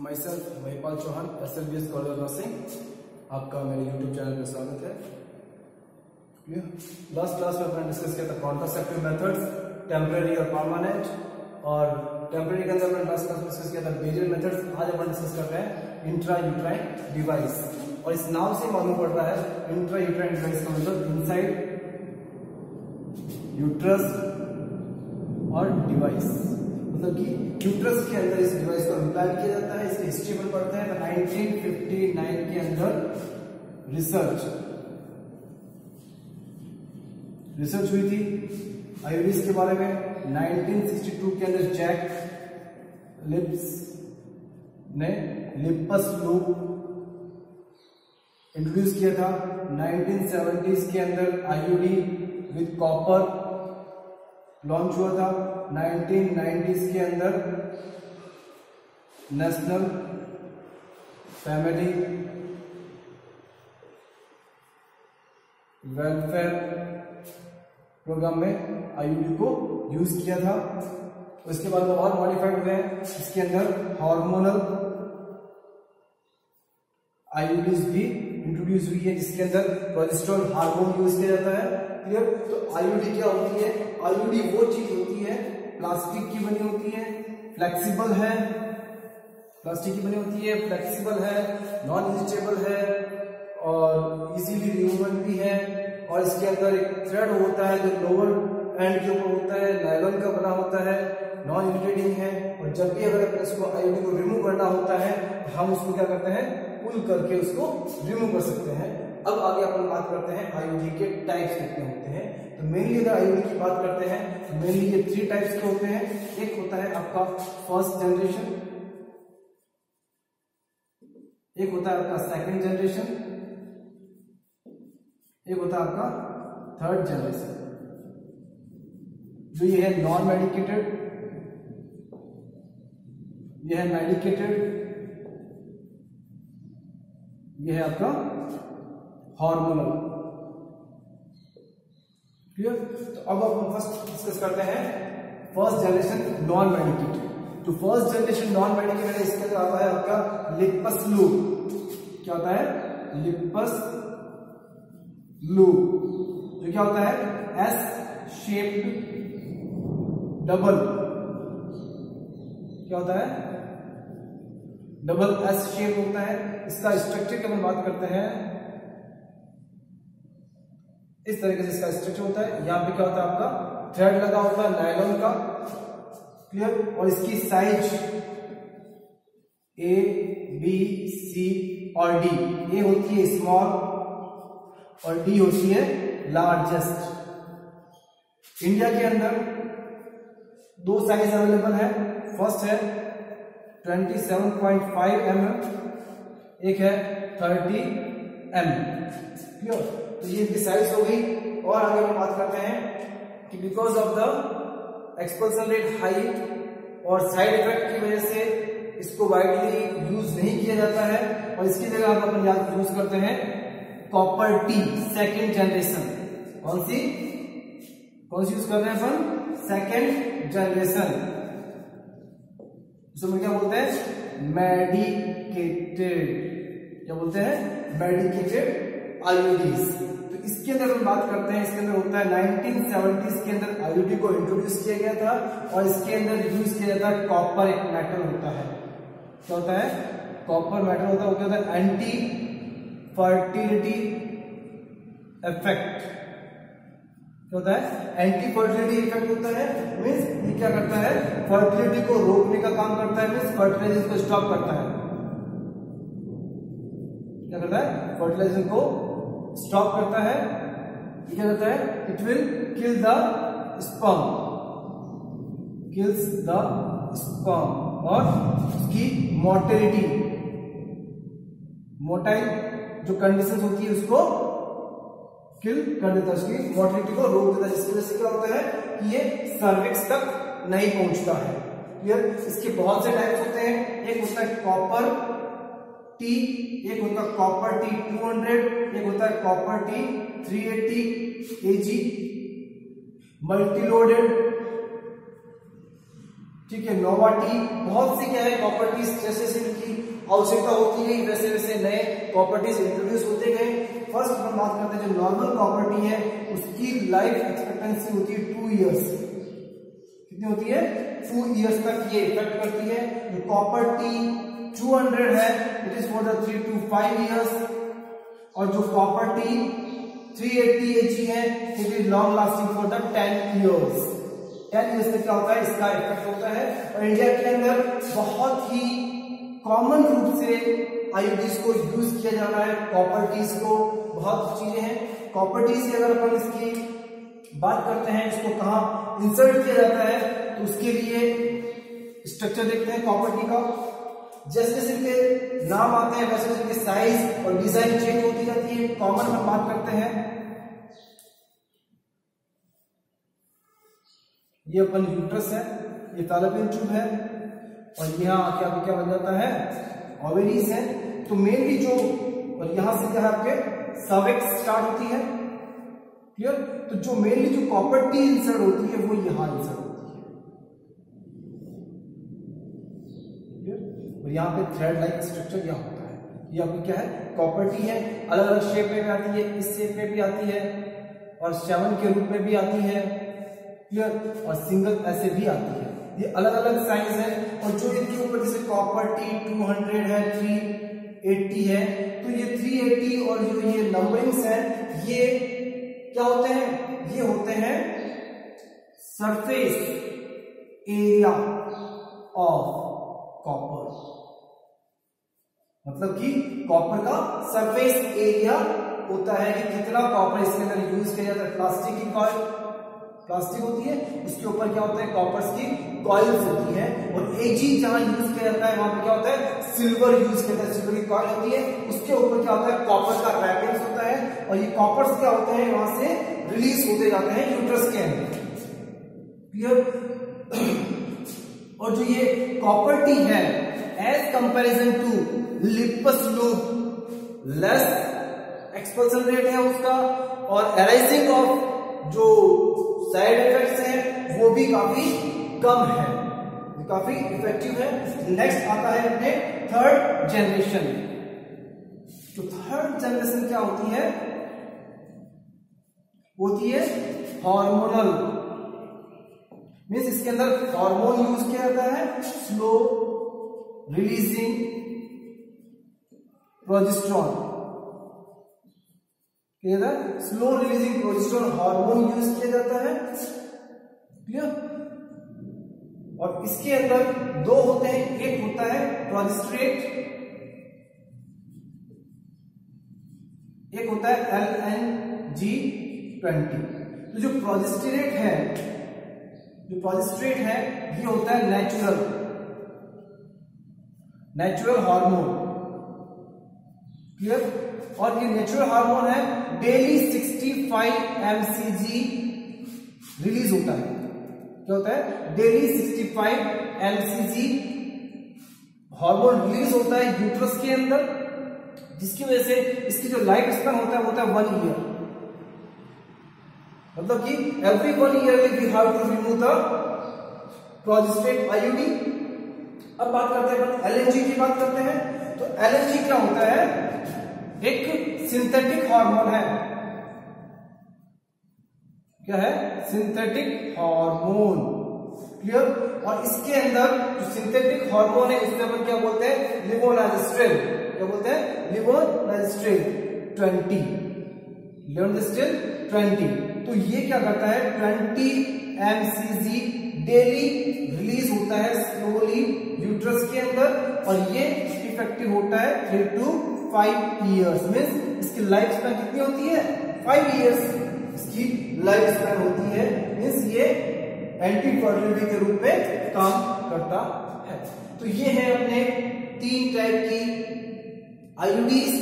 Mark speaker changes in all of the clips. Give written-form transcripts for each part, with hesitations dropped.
Speaker 1: My self Mahipal Chauhan, SLBS college of nursing. आपका मेरे YouTube channel पर स्वागत है। लास्ट क्लास में अपने डिस्कस किया था कॉन्ट्रासेप्टिव मेथड्स, टेम्परेरी और परमानेंट, और टेम्परेरी के अंदर अपने लास्ट क्लास में डिस्कस किया था बेरियर मेथड्स। आज अपन डिस्कस करते हैं इंट्रा यूट्राइन डिवाइस, और इस नाम से मालूम पड़ रहा है इंट्रा यूट्राइन डिवाइस का मतलब इनसाइड यूट्रस और डिवाइस, मतलब कि यूट्रस के अंदर इस डिवाइस को इम्प्लांट किया जाता है। इसकी हिस्ट्री पर पढ़ते हैं तो 1959 के अंदर रिसर्च हुई थी आईयूडीज के बारे में। 1962 के अंदर जैक लिप्स ने लिपस लूप इंट्रोड्यूस किया था। 1970s के अंदर आईयूडी विद कॉपर लॉन्च हुआ था। 1990s के अंदर नेशनल फैमिली वेलफेयर प्रोग्राम में आईयूडी को यूज किया था। उसके बाद वो और मॉडिफाइड हुए हैं। इसके अंदर हार्मोनल आईयूडीज भी इंट्रोड्यूस हुई है, जिसके अंदर प्रोजेस्टेरोन हार्मोन यूज किया जाता है। क्लियर? तो आईयूडी क्या होती है? आईयूडी वो चीज होती है प्लास्टिक की बनी होती है, फ्लेक्सिबल है, प्लास्टिक की बनी होती है, फ्लेक्सिबल है, नॉन इजेटेबल है और इजीली रिमूवेबल भी है। और इसके अंदर एक थ्रेड होता है जो लोअर एंड के ऊपर होता है, नायलॉन का बना होता है, नॉन इरिटेटिंग है। और जब भी अगर इसको आईयूडी को रिमूव करना होता है तो हम उसको क्या करते हैं, पुल करके उसको रिमूव कर सकते हैं। अब आगे अपन बात करते हैं आईयूडी के टाइप्स कितने होते हैं। तो मेनली अगर आईयूडी की बात करते हैं तो मेनली ये 3 टाइप्स के होते हैं। एक होता है आपका फर्स्ट जनरेशन, एक होता है आपका सेकंड जनरेशन, एक होता है आपका थर्ड जनरेशन। जो ये है नॉन मेडिकेटेड, ये है मेडिकेटेड, ये है आपका हार्मोनल। क्लियर? तो अब हम फर्स्ट डिस्कस करते हैं फर्स्ट जनरेशन नॉन मेडिकेटेड। तो फर्स्ट जनरेशन नॉन मेडिकेटेड है, इसके अंदर आता है आपका लिपस लूप। क्या होता है? लिपस लूप, जो क्या होता है एस शेप्ड डबल, क्या होता है? डबल एस शेप होता है। इसका स्ट्रक्चर की हम बात करते हैं, इस तरीके से इसका स्ट्रक्चर होता है। यहां पे क्या होता है आपका थ्रेड लगा होता है नायलॉन का। क्लियर? और इसकी साइज ए बी सी और डी। ए होती है स्मॉल और डी होती है लार्जेस्ट। इंडिया के अंदर 2 साइज अवेलेबल है। फर्स्ट है 27.5 mm, एक है 30 mm। क्लियर? तो ये इसकी साइज हो गई। और आगे हम बात करते हैं कि because of the expulsion rate high और साइड इफेक्ट की वजह से इसको वाइडली यूज नहीं किया जाता है, और इसकी जगह हम अपन यूज करते हैं कॉपर टी सेकेंड जनरेशन। कौन सी यूज कर रहे हैं अपन? Second generation. इसमें क्या बोलते हैं? मेडिकेटेड। क्या बोलते हैं? Medicated IUDs. तो इसके अंदर हम बात करते हैं, इसके अंदर होता है 1970s के अंदर आईयूडी को इंट्रोड्यूस किया गया था, और इसके अंदर यूज किया जाता है कॉपर, एक मेटल होता है। क्या होता है? कॉपर मेटल होता है। वो क्या होता है? Anti fertility effect. क्या होता है? एंटी फर्टिलिटी इफेक्ट होता है। मीन्स ये क्या करता है? फर्टिलिटी को रोकने का काम करता है, मीन्स फर्टिलाइजेशन को स्टॉप करता है। क्या करता है? फर्टिलाइजेशन को स्टॉप करता है। ये क्या करता है? It will kill the sperm, kills the sperm, और उसकी मोर्टेलिटी, मोटाइल जो कंडीशन होती है उसको किल कर देता है, उसकी मोर्टेलिटी को रोक देता है, जिसकी वजह से क्या होता है कि ये सर्विक्स तक नहीं पहुंचता है। क्लियर? इसके बहुत से टाइप्स होते हैं। एक होता है कॉपर टी, एक होता है कॉपर टी 200, एक होता है कॉपर टी 380 kg, मल्टीलोडेड ठीक है। नोवाटी बहुत सी क्या है प्रॉपर्टीज, जैसे जैसे इनकी आवश्यकता होती गई वैसे वैसे नए प्रॉपर्टीज इंट्रोड्यूस होते गए। फर्स्ट हम बात करते हैं जो नॉर्मल प्रॉपर्टी है उसकी लाइफ एक्सपेक्टेंसी होती है 2 इयर्स। कितनी होती है? 2 इयर्स तक ये इफेक्ट करती है। जो कॉपर टी 200 है it is for the 3 to 5 years, और जो कॉपर टी 380 Ag है it is long lasting for the 10 years. 10 years तक क्या होता है इसका इफेक्ट होता है। और इंडिया के अंदर बहुत ही कॉमन रूप से आईओडीज को यूज किया जा रहा है। कॉपर टीज को बहुत चीजें हैं। कॉपर टी से अगर अपन इसकी बात करते हैं इसको कहाँ इंसर्ट किया जाता है तो उसके लिए स्ट्रक्चर देखते हैं कॉपर टी का। जैसे जैसे इनके नाम आते हैं वैसे वैसे इनके साइज और डिजाइन चेंज होती जाती है। कॉमन में बात करते हैं, ये अपन यूट्रस है, ये फैलोपियन ट्यूब है, और यहाँ आके आपको क्या बन जाता है ओवेरीज है। तो मेनली जो, और यहां से क्या है आपके सर्विक्स स्टार्ट होती है। क्लियर? तो जो मेनली जो कॉपर टी इंसर्ट होती है वो यहां इंसर्ट होती है। क्लियर? और यहाँ पे थ्रेड लाइक स्ट्रक्चर यहाँ होता है। ये आपकी क्या है कॉपर टी है। अलग अलग शेप में भी आती है, इस शेप में भी आती है, और 7 के रूप में भी आती है। क्लियर? और सिंगल ऐसे भी आती है। ये अलग अलग साइज है। और जो इनके ऊपर जैसे कॉपर टी 200 है, 380 है, तो ये 380 और जो ये नंबरिंग्स है ये क्या होते हैं? ये होते हैं सरफेस एरिया ऑफ कॉपर। मतलब कि कॉपर का सरफेस एरिया होता है कि कितना कॉपर इसके अंदर यूज किया जाता है। प्लास्टिक की कॉइल, प्लास्टिक होती है उसके ऊपर क्या होता है कॉपर्स की कॉइल्स होती है। और एजी जहां यूज किया जाता है वहां पे क्या होता है सिल्वर यूज किया जाता है। सिल्वर की कॉइल होती है, उसके ऊपर क्या होता है कॉपर का रैपिंग्स होता है, और ये कॉपर्स क्या होते हैं वहां से रिलीज होते जाते हैं यूट्रस के अंदर। क्लियर? और जो ये कॉपर टी है as comparison to Lippes loop less expulsion rate है उसका, और एराइजिंग ऑफ जो साइड इफेक्ट्स हैं वो भी काफी कम है, काफी इफेक्टिव है। नेक्स्ट आता है अपने थर्ड जनरेशन। तो थर्ड जनरेशन क्या होती है? होती है हार्मोनल, मीन्स इसके अंदर हार्मोन यूज किया जाता है। Slow releasing progesterone, slow releasing progesterone hormone use किया जाता है। क्लियर? और इसके अंदर 2 होते हैं, एक होता है प्रोजेस्टेरेट, एक होता है LNG20। तो जो प्रोजेस्टेरेट है, ये होता है नेचुरल हार्मोन। क्लियर? और ये नेचुरल हार्मोन है डेली 65 mcg रिलीज होता है। क्या होता है? डेली 65 mcg हार्मोन रिलीज होता है यूट्रस के अंदर, जिसकी वजह से इसकी जो लाइफ स्पैन होता है वो होता है 1 ईयर। मतलब कि every 1 year we have to remove the progestasert IUD. अब बात करते हैं एलएनजी की बात करते हैं। तो एलएनजी क्या होता है? एक सिंथेटिक हार्मोन है। क्या है? Synthetic hormone. क्लियर? और इसके अंदर जो सिंथेटिक हार्मोन है उससे अपन क्या बोलते हैं? लिवोनाजिस्ट्रेल। क्या बोलते हैं? लिवोनाजिस्ट्रेल 20। तो ये क्या करता है? 20 mcg डेली रिलीज होता है स्लोली यूट्रस के अंदर, और ये इफेक्टिव होता है 3 to 5 इयर्स। मीन्स इसकी लाइफ स्पैन कितनी होती है? 5 इयर्स इसकी लाइफ स्पैन होती है। मीन्स ये एंटी फर्टिलिटी के रूप में काम करता है। तो ये है अपने 3 टाइप की आईयूडीज।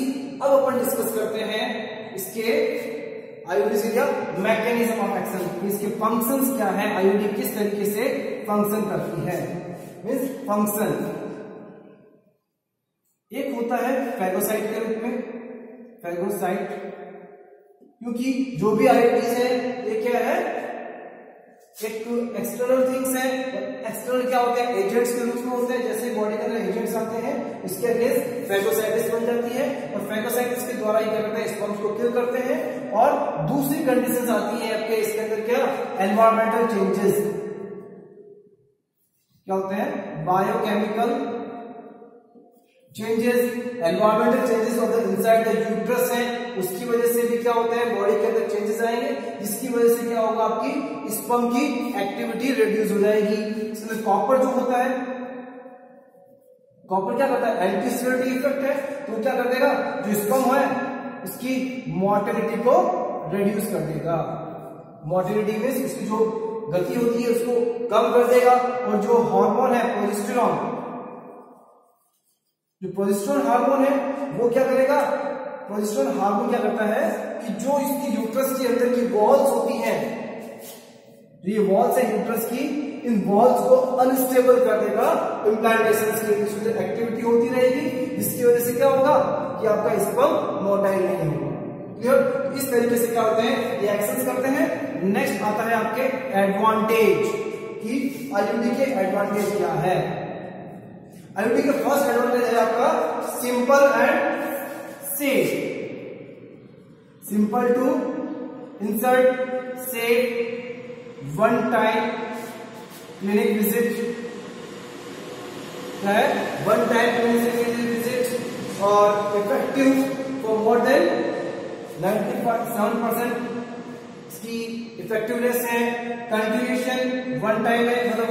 Speaker 1: अब अपन डिस्कस करते हैं इसके आईयूडी या मैकेनिज्म ऑफ एक्शन, इसके फंक्शंस क्या है, आईयूडी किस तरीके से फंक्शन करती है। मीन्स फंक्शन एक होता है फैगोसाइट के रूप में, फैगोसाइट, क्योंकि जो भी आईयूडीज है ये क्या है? एक एक्सटर्नल थिंग्स है, एक्सटर्नल क्या होते हैं, एजेंट्स के रूप में होते हैं, जैसे बॉडी के अंदर एजेंट्स आते हैं, इसके अगेंस्ट फैगोसाइटिस बन जाती है और फैगोसाइटिस के द्वारा ही क्या करते हैं, स्पर्म्स को किल करते हैं। और दूसरी कंडीशंस आती है आपके इसके अंदर क्या, एनवायरमेंटल चेंजेस क्या होते हैं, biochemical changes, environmental changes of the inside the uterus है, उसकी वजह से भी क्या होता है, बॉडी के अंदर चेंजेस आएंगे, जिसकी वजह से क्या होगा, आपकी स्पर्म की एक्टिविटी रिड्यूस हो जाएगी। इसमें कॉपर जो होता है, कॉपर क्या करता है, एंटी स्टेरिलिटी इफेक्ट है, तो क्या कर देगा, जो स्पर्म है उसकी मोटिलिटी को रिड्यूस कर देगा। मोटिलिटी में इसकी जो गति होती है उसको कम कर देगा। और जो हार्मोन है प्रोजेस्टेरॉन, जो प्रोजेस्टेरॉन हार्मोन है वो क्या करेगा, प्रोजेस्टेरॉन हार्मोन क्या करता है कि जो इसकी यूट्रस के अंदर की वॉल्स होती हैं, जो ये वॉल्स है यूट्रस की, इन वॉल्स को अनस्टेबल कर देगा इम्प्लांटेशन की एक्टिविटी होती रहेगी, जिसकी वजह से क्या होगा कि आपका स्पर्म मोटाइल नहीं होगा। क्लियर? इस तरीके से क्या होते हैं, ये एक्शंस करते हैं। नेक्स्ट आता है आपके एडवांटेज कि आईयूडी के एडवांटेज क्या है। आईयूडी के फर्स्ट एडवांटेज है आपका simple and safe, simple to insert, safe, one time clinic visit है, वन टाइम क्लिनिक विजिट और इफेक्टिव फॉर मोर देन 97% इसकी इफेक्टिवनेस है। कंटिन्यूएशन वन टाइम है, मतलब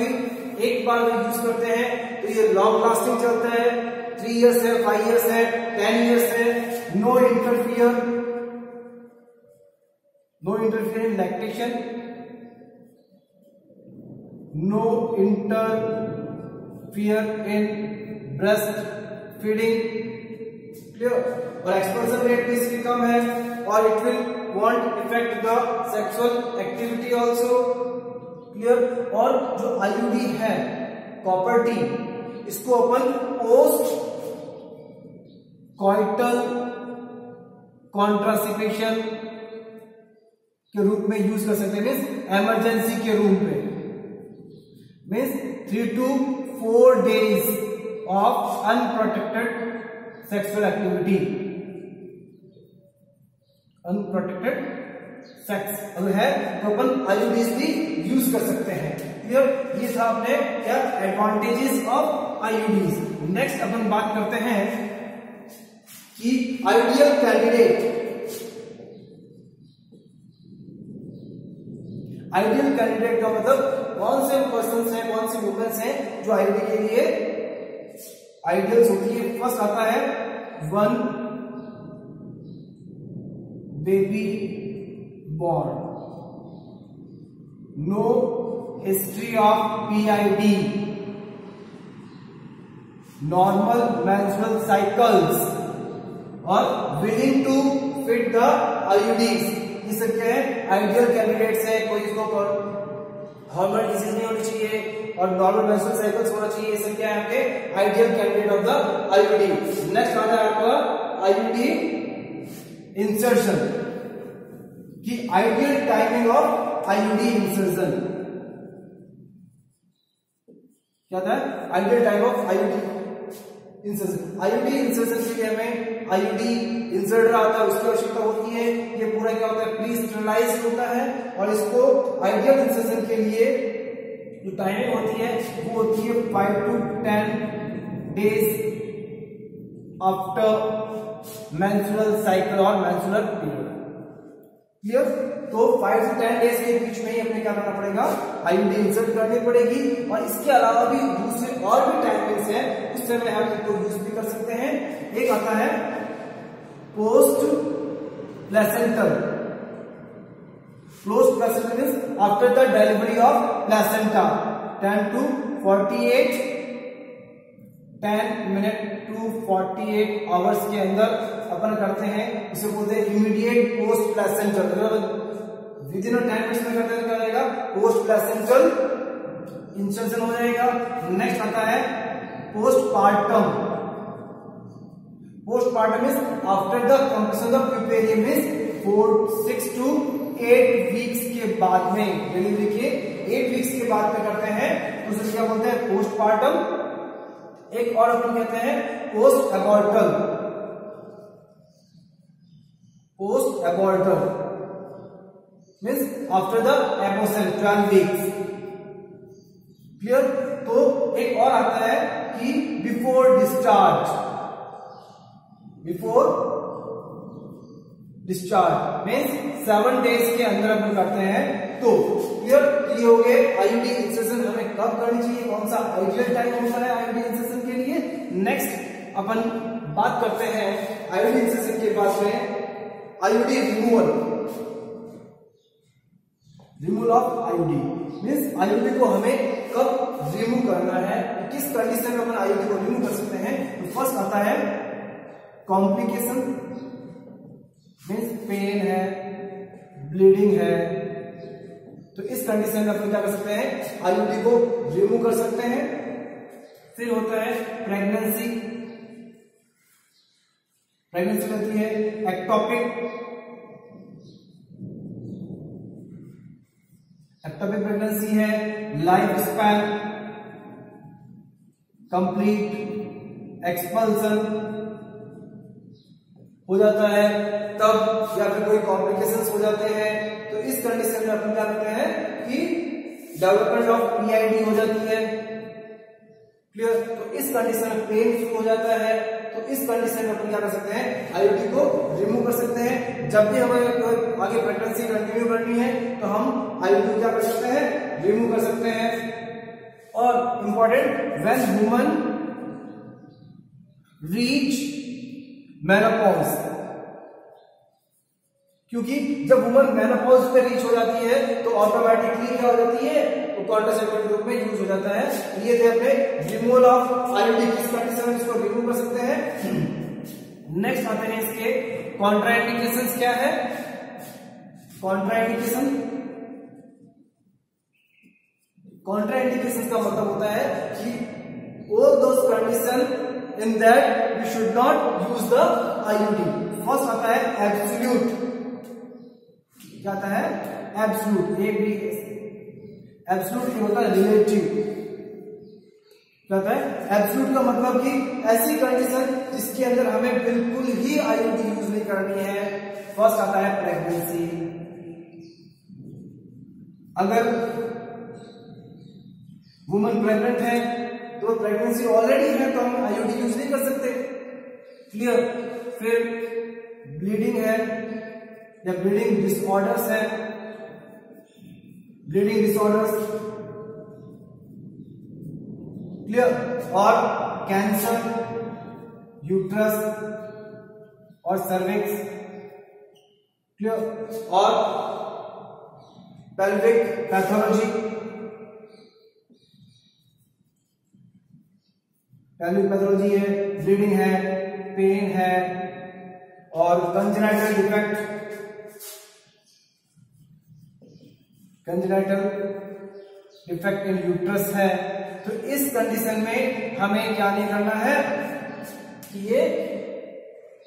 Speaker 1: एक बार यूज करते हैं तो ये लॉन्ग लास्टिंग चलता है, 3 इयर्स है, 5 इयर्स है, 10 इयर्स है। No interfere in lactation, no interfere in breast feeding, clear. और एक्सपेंशन रेट भी इसकी कम है और it will won't effect the sexual activity also, clear. और जो आईयूडी है कॉपर टी, इसको अपन पोस्ट कॉइटल कॉन्ट्रासेप्शन के रूप में यूज कर सकते हैं, मीन्स इमरजेंसी के रूप में, means 3 to 4 days of unprotected sexual activity, unprotected sex अगर है तो अपन आईयूडीज भी यूज कर सकते हैं। क्लियर? ये था अपने क्या एडवांटेजेस ऑफ आईयूडीज। नेक्स्ट अपन बात करते हैं कि आइडियल कैंडिडेट, आइडियल कैंडिडेट का मतलब कौन से पर्सन हैं, कौन सी वुमेन्स हैं जो आईयूडी के लिए आइडियल्स होती है। फर्स्ट आता है 1 baby born, no history of PID, normal menstrual cycles और willing to fit the IUDs. ये सब क्या है, आइडियल कैंडिडेट्स है। कोई इसको हार्मोनल डिजीज नहीं होनी चाहिए और नॉर्मल मेंस्ट्रुअल साइकिल्स होना चाहिए। ये सब क्या है आपके ideal candidate of the IUD. Next आता है आपका आईयूडी इंसर्शन की ideal timing of IUD insertion. क्या था, ideal time of IUD insertion. IUD insertion के लिए हमें आईयूडी इंसर्ट रहा था उसकी आवश्यकता होती है। ये पूरा क्या होता है, प्री स्टरलाइज होता है और इसको आइडियल इंसर्शन के लिए जो टाइमिंग होती है वो होती है 5 to 10 days after menstrual cycle और मेंस्ट्रुअल पीरियड। क्लियर? तो 5 to 10 days के बीच में ही अपने क्या करना पड़ेगा, आईयूडी इंसर्ट करनी पड़ेगी। और इसके अलावा भी दूसरे और भी टाइमिंग्स हैं, उस समय हम इनको यूज भी कर सकते हैं। एक आता है post placental, post placental means after the delivery of placenta 10 to 10 minute to 48 hours के अंदर अपन करते हैं। इसे बोलते हैं इमीडिएट पोस्ट प्लेसेंटल, मतलब विद इन 10 मिनट्स में करते हैं, क्या रहेगा, पोस्ट प्लेसेंटल इंसर्शन हो जाएगा। नेक्स्ट आता है postpartum. Postpartum is after the completion of puerperium means 6 to 8 weeks के बाद में, डिलीवरी के 8 वीक्स के बाद में करते हैं तो उसे क्या बोलते हैं, पोस्टपार्टम। एक और अपन कहते हैं post abortal, post abortal means after the abortion 12 weeks. Clear. तो एक और आता है कि before discharge, before discharge means 7 days के अंदर अपन करते हैं। तो क्लियर हो गए आईयूडी इंसेशन हमें कब करनी चाहिए, कौन सा आइडियल टाइम होता है आईयूडी इंसेशन के लिए। नेक्स्ट अपन बात करते हैं आईयूडी इंसेशन के बाद में IUD removal, removal of IUD means IUD को हमें कब रिमूव करना है, किस कंडीशन में अपन आईयूडी को रिमूव कर सकते हैं। तो फर्स्ट आता है कॉम्प्लिकेशन मीन्स पेन है, ब्लीडिंग है, तो इस कंडीशन में अपन क्या कर सकते हैं, आईयूडी को रिमूव कर सकते हैं। फिर होता है प्रेगनेंसी, प्रेगनेंसी होती है एक्टोपिक, एक्टोपिक प्रेगनेंसी है, लाइफ स्पैन कंप्लीट एक्सपल्सन हो जाता है तब, या फिर कोई कॉम्प्लिकेशंस हो जाते हैं तो इस कंडीशन में अपन क्या करते हैं कि डेवलपमेंट ऑफ पीआईडी हो जाती है। क्लियर। तो इस कंडीशन में पेन शुरू हो जाता है, तो इस कंडीशन में अपन क्या कर सकते हैं, आईयूडी को रिमूव कर सकते हैं। जब भी हमें आगे प्रेगनेंसी कंटिन्यू करनी है तो हम आईयूडी क्या कर सकते हैं, रिमूव कर सकते हैं। और important, when woman reach menopause, क्योंकि जब वुमन मेनोपॉज पे रीच हो जाती है तो ऑटोमेटिकली क्या हो जाती है, तो कॉन्ट्रासेप्टिव ग्रुप में यूज हो जाता है। ये थे अपने रिमूवल ऑफ आईयूडी, किस कंडीशन में इसको रिमूव कर सकते हैं। नेक्स्ट आते हैं इसके कॉन्ट्राइंडिकेशंस क्या है। कॉन्ट्राइंडिकेशन, कॉन्ट्राइंडिकेशंस का मतलब होता है कि all those condition in that we should not use the IUD. First आता है एब्सोल्यूट, क्या आता है एब्सोल्यूट, एब्सोल्यूट होता है रिलेटिव, क्या होता है एब्सोल्यूट का मतलब कि ऐसी कंडीशन जिसके अंदर हमें बिल्कुल ही आईयूडी यूज नहीं करनी है। फर्स्ट आता है प्रेगनेंसी, अगर वुमन प्रेग्नेंट है तो प्रेगनेंसी ऑलरेडी है तो हम आईयूडी यूज नहीं कर सकते। क्लियर। फिर ब्लीडिंग है या ब्लीडिंग डिसऑर्डर्स है, ब्लीडिंग डिसऑर्डर्स। क्लियर। और कैंसर, यूट्रस और सर्विक्स। क्लियर। और पेल्विक पैथोलॉजी, पेल्विक पैथोलॉजी है, ब्लीडिंग है, पेन है और congenital defect, congenital defect in uterus है। तो इस कंडीशन में हमें क्या नहीं करना है कि ये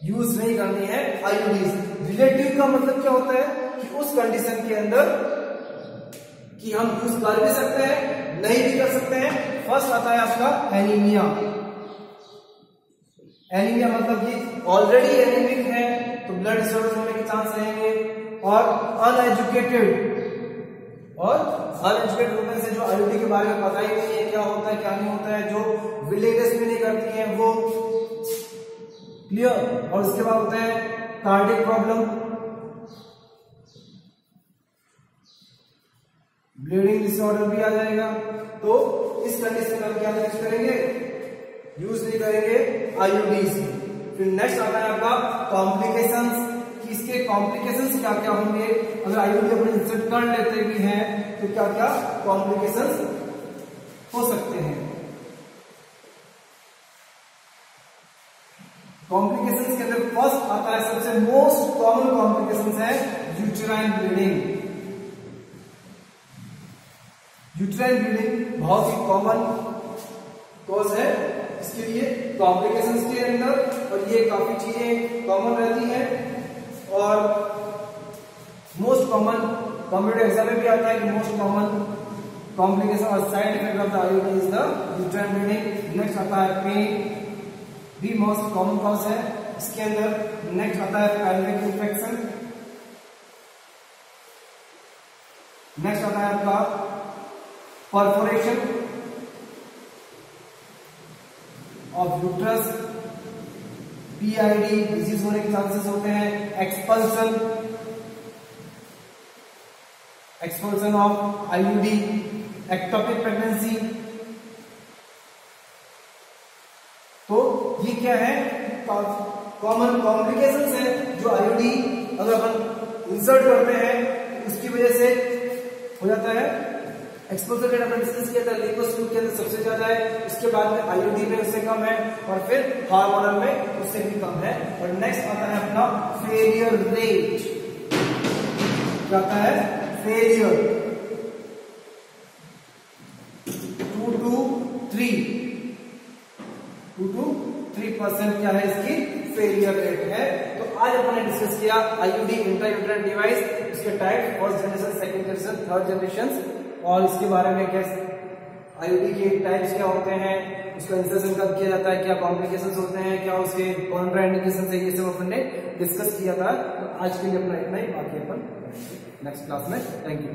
Speaker 1: यूज नहीं करनी है आईयूडीज। रिलेटिव का मतलब क्या होता है कि उस कंडीशन के अंदर कि हम यूज कर भी सकते हैं, नहीं भी कर सकते हैं। फर्स्ट आता है आपका एनीमिया, एनीमिया मतलब कि ऑलरेडी एनीमिक है तो ब्लड डिसऑर्डर होने के चांस रहेंगे। और अनएजुकेटेड, और अनएजुकेटेड होने से जो आईयूडी के बारे में पता ही नहीं है क्या होता है क्या नहीं होता है, जो विलेजेस भी नहीं करती हैं वो। क्लियर। और उसके बाद होता है कार्डियक प्रॉब्लम, ब्लीडिंग डिसऑर्डर भी आ जाएगा। तो इस कंडीशन में हम क्या यूज करेंगे, यूज नहीं करेंगे आईयूडीज। फिर नेक्स्ट आता है आपका कॉम्प्लिकेशंस, कि इसके कॉम्प्लिकेशंस क्या क्या होंगे। अगर आईयूडी अपन इंसर्ट कर लेते भी हैं तो क्या क्या कॉम्प्लिकेशंस हो सकते हैं। कॉम्प्लिकेशंस के अंदर फर्स्ट आता है, सबसे मोस्ट कॉमन कॉम्प्लिकेशंस है यूट्राइन ब्लीडिंग। यूट्राइन ब्लीडिंग बहुत ही कॉमन कॉज है इसके लिए कॉम्प्लिकेशंस के अंदर, और ये काफी चीजें कॉमन रहती हैं। और मोस्ट कॉमन कॉम्पिटेटिव एग्जाम में भी आता है कि मोस्ट कॉमन कॉम्प्लिकेशन और side effect of the IUD is the uterine bleeding. Next आता है पेन, भी मोस्ट कॉमन कॉज है इसके अंदर। नेक्स्ट आता है पेल्विक इंफेक्शन। नेक्स्ट आता है आपका perforation of uterus, PID disease होने के चांसेस होते हैं। Expulsion of IUD, ectopic pregnancy. तो ये क्या है, कॉमन कॉम्प्लिकेशंस है जो आईयूडी अगर अपन इंसर्ट करते हैं उसकी वजह से हो जाता है। एक्सपोजर रेट अपन डिस्कस किया था, लिपोसोम के अंदर सबसे ज्यादा है, उसके बाद में आईयूडी में उससे कम है, और फिर हार्मोनल में उससे भी कम है। और नेक्स्ट आता है अपना फेलियर रेट। क्या आता है, फेलियर 2 to 3% क्या है इसकी फेलियर रेट है। तो आज अपन ने डिस्कस किया आईयूडी इंट्रायूटेराइन डिवाइस, उसके type, first generation, second generation, third generation, और इसके बारे में क्या आईयूडी के टाइप्स क्या होते हैं, उसका इंसर्शन कब किया जाता है, क्या कॉम्प्लिकेशंस होते हैं, क्या उसके कॉन्ट्राइंडिकेशंस है, ये सब अपन ने डिस्कस किया था। तो आज के लिए अपना इतना ही, बाकी अपन नेक्स्ट क्लास में। Thank you.